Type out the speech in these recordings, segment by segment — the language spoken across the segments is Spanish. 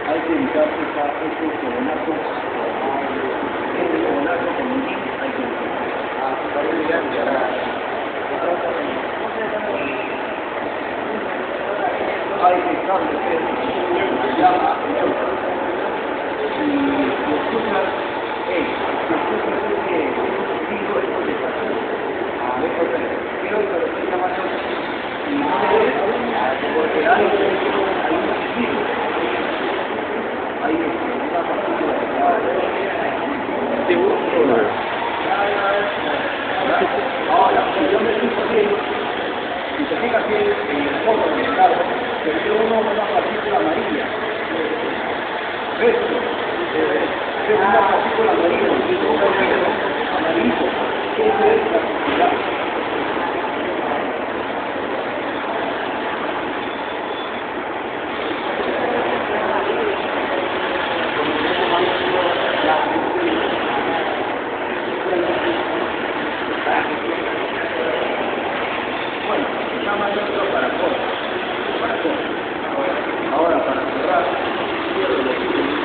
Hay que evitar estos coronazos, hay que establecer la llama y lo escuchas digo esto de a ver, quiero que lo esté llamando y no se ve porque hay un sentido. Ahí una partícula ahora, si yo me fijo bien, si te fijas bien en el fondo del mercado, se ve una partícula amarilla. ¿Ves? Es una partícula amarilla, y es un objeto amarillo. Esa es la actividad. Bueno, se llama esto para todo. Ahora, para cerrar, cierro los círculos.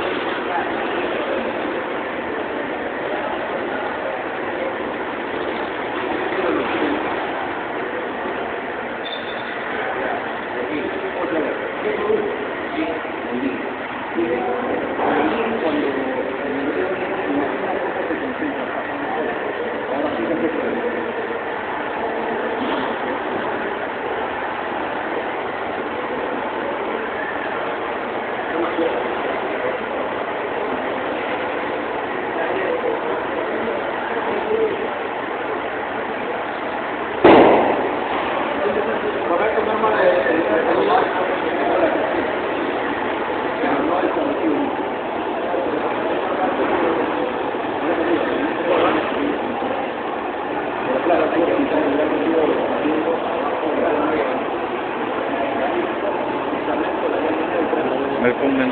Me pongan.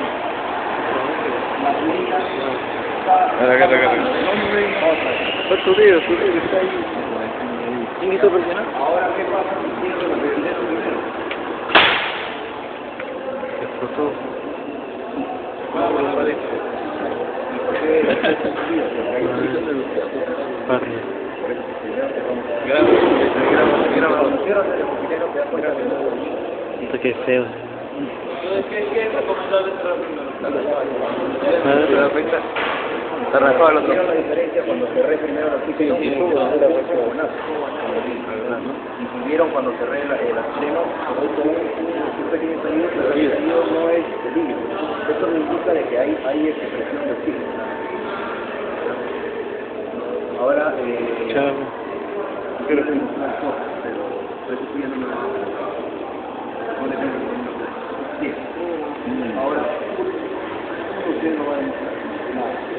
Tu dedo está ahí. ¿Quién hizo presionar? Ahora, ¿qué pasa si cierro los ventileros primero? Explotó. Esto que feo. ¿Qué es recomendable Está rajado el otro. la diferencia cuando cerré primero la pica y el tubo de la puesto bonazo? Y si vieron cuando cerré el estreno, un pequeño sonido, pero el sonido no es peligro. Esto me indica de que hay presión de oxígeno. Ahora, Chao. quiero que no sea corto, pero esto sí ya no me lo ahora, usted no va a demostrar nada.